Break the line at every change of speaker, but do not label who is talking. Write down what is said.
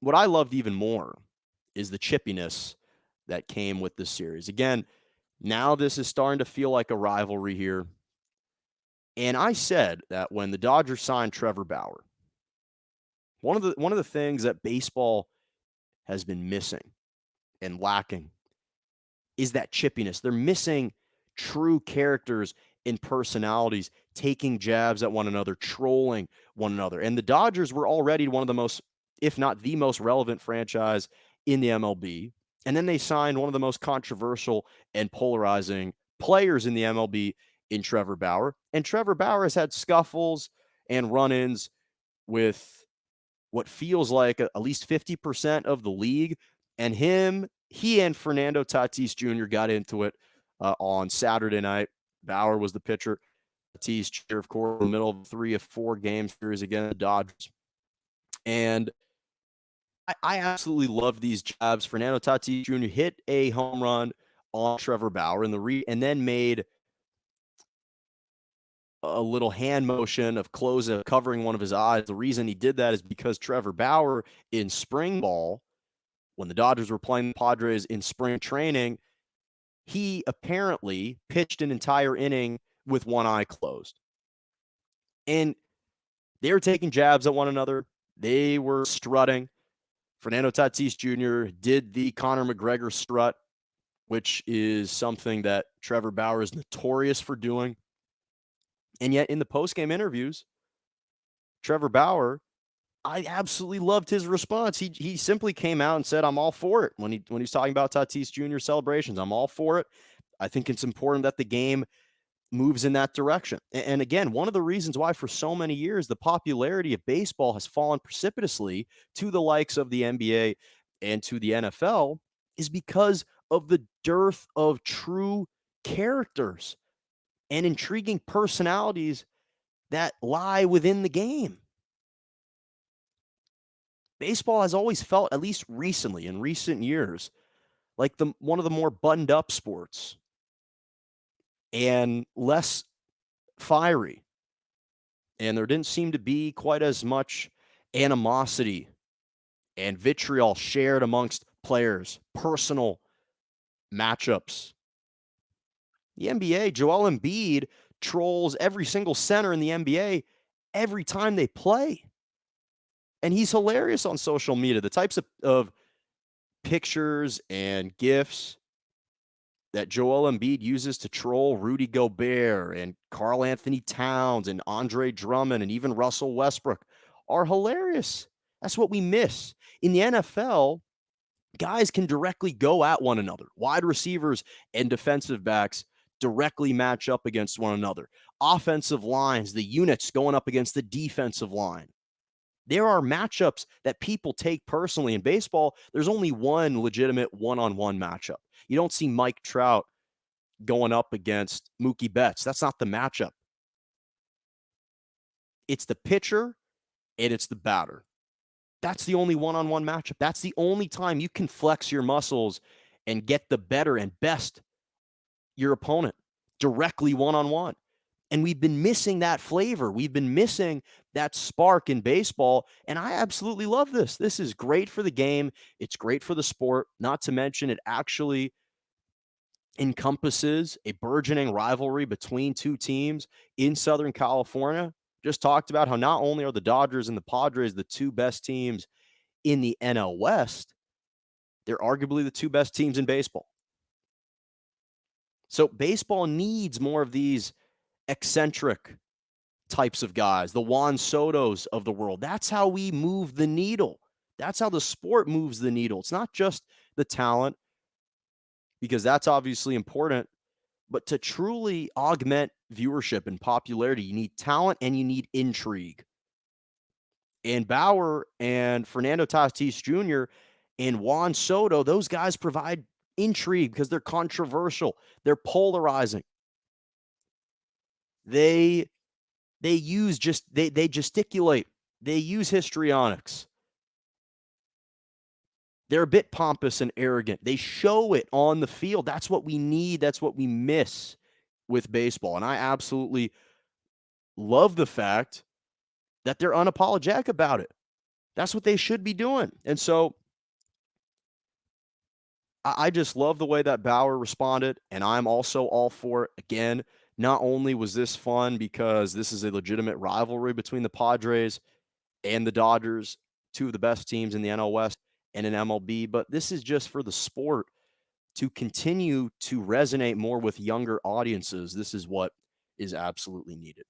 what I loved even more is the chippiness that came with this series. Again, now this is starting to feel like a rivalry here. And I said that when the Dodgers signed Trevor Bauer, one of the things that baseball has been missing and lacking is that chippiness. They're missing true characters and personalities taking jabs at one another, trolling one another. And the Dodgers were already one of the most, if not the most relevant franchise in the MLB. And then they signed one of the most controversial and polarizing players in the MLB in Trevor Bauer. And Trevor Bauer has had scuffles and run ins with what feels like at least 50% of the league. And he and Fernando Tatis Jr. got into it on Saturday night. Bauer was the pitcher. Tatis, Jr., of course, in the middle of 3 of 4 game series against the Dodgers. And I absolutely love these jabs. Fernando Tatis Jr. hit a home run on Trevor Bauer and then made a little hand motion of covering one of his eyes. The reason he did that is because Trevor Bauer in spring ball, when the Dodgers were playing the Padres in spring training, he apparently pitched an entire inning with one eye closed. And they were taking jabs at one another. They were strutting. Fernando Tatis Jr. did the Conor McGregor strut, which is something that Trevor Bauer is notorious for doing. And yet in the postgame interviews, Trevor Bauer, I absolutely loved his response. He simply came out and said, "I'm all for it." When he's talking about Tatis Jr. celebrations, I'm all for it. I think it's important that the game moves in that direction. And again, one of the reasons why for so many years the popularity of baseball has fallen precipitously to the likes of the NBA and to the NFL is because of the dearth of true characters and intriguing personalities that lie within the game. Baseball has always felt, at least recently, in recent years, like one of the more buttoned up sports and less fiery. And there didn't seem to be quite as much animosity and vitriol shared amongst players, personal matchups. The NBA, Joel Embiid trolls every single center in the NBA every time they play. And he's hilarious on social media. The types of pictures and GIFs that Joel Embiid uses to troll Rudy Gobert and Karl Anthony Towns and Andre Drummond and even Russell Westbrook are hilarious. That's what we miss. In the NFL, guys can directly go at one another. Wide receivers and defensive backs directly match up against one another. Offensive lines, the units going up against the defensive line. There are matchups that people take personally. In baseball, there's only one legitimate one-on-one matchup. You don't see Mike Trout going up against Mookie Betts. That's not the matchup. It's the pitcher and it's the batter. That's the only one-on-one matchup. That's the only time you can flex your muscles and get the better and best your opponent directly one-on-one. And we've been missing that flavor. We've been missing that spark in baseball. And I absolutely love this. This is great for the game. It's great for the sport. Not to mention it actually encompasses a burgeoning rivalry between two teams in Southern California. Just talked about how not only are the Dodgers and the Padres the two best teams in the NL West, they're arguably the two best teams in baseball. So baseball needs more of these eccentric types of guys, the Juan Sotos of the world. That's how we move the needle. That's how the sport moves the needle. It's not just the talent, because that's obviously important, but to truly augment viewership and popularity, you need talent and you need intrigue. And Bauer and Fernando Tatis Jr. and Juan Soto, those guys provide intrigue because they're controversial. They're polarizing. They gesticulate. They use histrionics. They're a bit pompous and arrogant. They show it on the field. That's what we need. That's what we miss with baseball. And I absolutely love the fact that they're unapologetic about it. That's what they should be doing. And so I just love the way that Bauer responded, and I'm also all for it. Again, not only was this fun because this is a legitimate rivalry between the Padres and the Dodgers, two of the best teams in the NL West and in MLB, but this is just for the sport to continue to resonate more with younger audiences. This is what is absolutely needed.